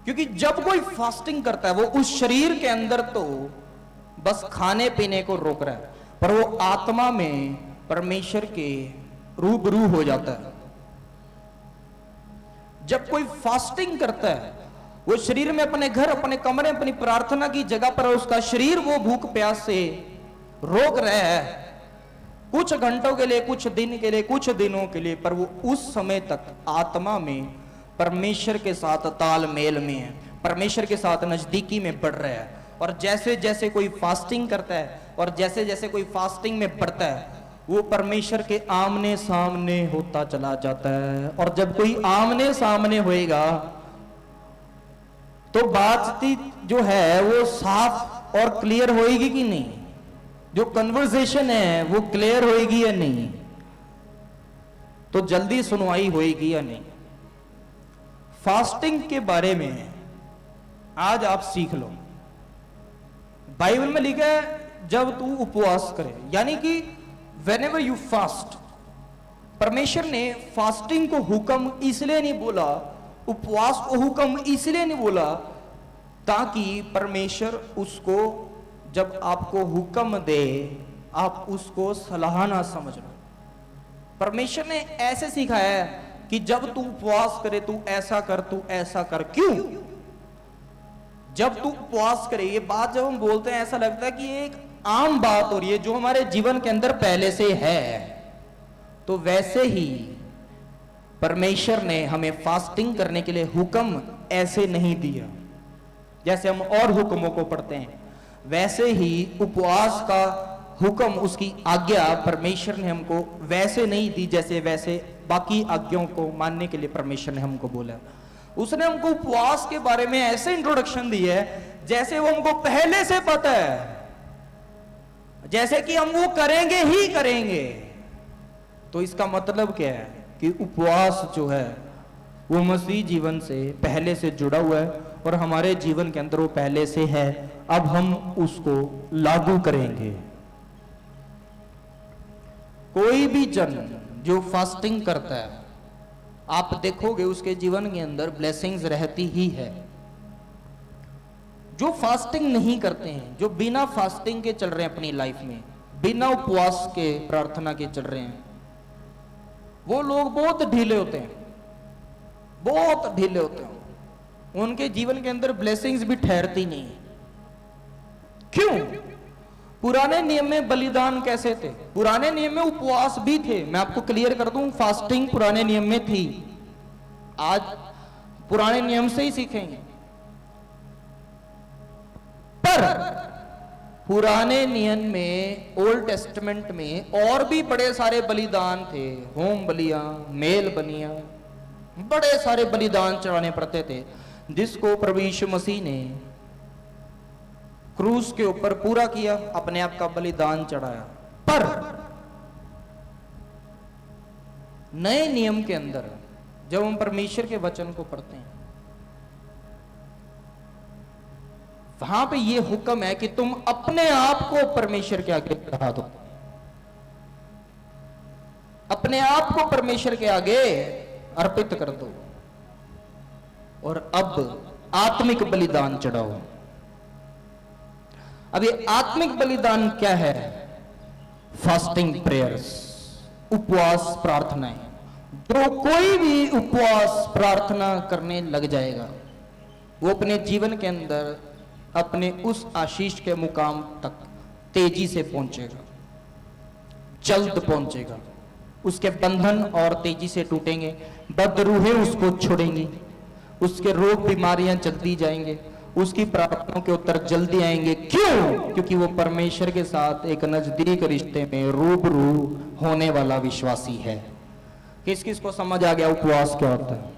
क्योंकि जब कोई फास्टिंग करता है वो उस शरीर के अंदर तो बस खाने पीने को रोक रहा है, पर वो आत्मा में परमेश्वर के रूबरू हो जाता है। जब कोई फास्टिंग करता है वो शरीर में, अपने घर, अपने कमरे, अपनी प्रार्थना की जगह पर उसका शरीर वो भूख प्यास से रोक रहा है कुछ घंटों के लिए, कुछ दिन के लिए, कुछ दिनों के लिए, पर वो उस समय तक आत्मा में परमेश्वर के साथ तालमेल में है, परमेश्वर के साथ नजदीकी में बढ़ रहा है। और जैसे जैसे कोई फास्टिंग करता है और जैसे जैसे कोई फास्टिंग में बढ़ता है वो परमेश्वर के आमने सामने होता चला जाता है। और जब कोई आमने सामने होएगा तो बातचीत जो है वो साफ और क्लियर होएगी कि नहीं, जो कन्वर्सेशन है वो क्लियर होएगी या नहीं, तो जल्दी सुनवाई होएगी या नहीं। फास्टिंग के बारे में आज आप सीख लो। बाइबल में लिखा है जब तू उपवास करे, यानी कि whenever you fast, परमेश्वर ने फास्टिंग को हुक्म इसलिए नहीं बोला, उपवास को हुक्म इसलिए नहीं बोला ताकि परमेश्वर उसको जब आपको हुक्म दे आप उसको सलाह ना समझ लो। परमेश्वर ने ऐसे सिखाया है कि जब तू उपवास करे तू ऐसा कर, तू ऐसा कर। क्यों? जब तू उपवास करे, ये बात जब हम बोलते हैं ऐसा लगता है कि एक आम बात हो रही है जो हमारे जीवन के अंदर पहले से है। तो वैसे ही परमेश्वर ने हमें फास्टिंग करने के लिए हुक्म ऐसे नहीं दिया। जैसे हम और हुक्मों को पढ़ते हैं वैसे ही उपवास का हुक्म, उसकी आज्ञा परमेश्वर ने हमको वैसे नहीं दी जैसे वैसे बाकी आज्ञाओं को मानने के लिए परमेश्वर ने हमको बोला। उसने हमको उपवास के बारे में ऐसे इंट्रोडक्शन दी है जैसे वो हमको पहले से पता है, जैसे कि हम वो करेंगे ही करेंगे। तो इसका मतलब क्या है कि उपवास जो है वो मसीह जीवन से पहले से जुड़ा हुआ है और हमारे जीवन के अंदर वो पहले से है। अब हम उसको लागू करेंगे। कोई भी जन जो फास्टिंग करता है आप देखोगे उसके जीवन के अंदर ब्लेसिंग्स रहती ही है। जो फास्टिंग नहीं करते हैं, जो बिना फास्टिंग के चल रहे हैं अपनी लाइफ में, बिना उपवास के प्रार्थना के चल रहे हैं, वो लोग बहुत ढीले होते हैं, बहुत ढीले होते हैं। उनके जीवन के अंदर ब्लेसिंग्स भी ठहरती नहीं। क्यों? पुराने नियम में बलिदान कैसे थे? पुराने नियम में उपवास भी थे। मैं आपको क्लियर कर दूं, फास्टिंग पुराने नियम में थी। आज पुराने नियम से ही सीखेंगे। पर पुराने नियम में, ओल्ड टेस्टमेंट में और भी बड़े सारे बलिदान थे। होम बलियां, मेल बलियां, बड़े सारे बलिदान चढ़ाने पड़ते थे जिसको प्रभु यीशु मसीह ने क्रूस के ऊपर पूरा किया, अपने आप का बलिदान चढ़ाया। पर नए नियम के अंदर जब हम परमेश्वर के वचन को पढ़ते हैं वहां पे ये हुक्म है कि तुम अपने आप को परमेश्वर के आगे चढ़ा दो, अपने आप को परमेश्वर के आगे अर्पित कर दो और अब आत्मिक बलिदान चढ़ाओ। अब ये आत्मिक बलिदान क्या है? फास्टिंग प्रेयर्स, उपवास प्रार्थनाएं। जो कोई भी उपवास प्रार्थना करने लग जाएगा वो अपने जीवन के अंदर अपने उस आशीष के मुकाम तक तेजी से पहुंचेगा, जल्द पहुंचेगा। उसके बंधन और तेजी से टूटेंगे, बदरूहें उसको छोड़ेंगी, उसके रोग बीमारियां जल्दी जाएंगे, उसकी प्रार्थनाओं के उत्तर जल्दी आएंगे। क्यों? क्योंकि वो परमेश्वर के साथ एक नजदीक रिश्ते में रूबरू होने वाला विश्वासी है। किस किस को समझ आ गया उपवास क्या होता है?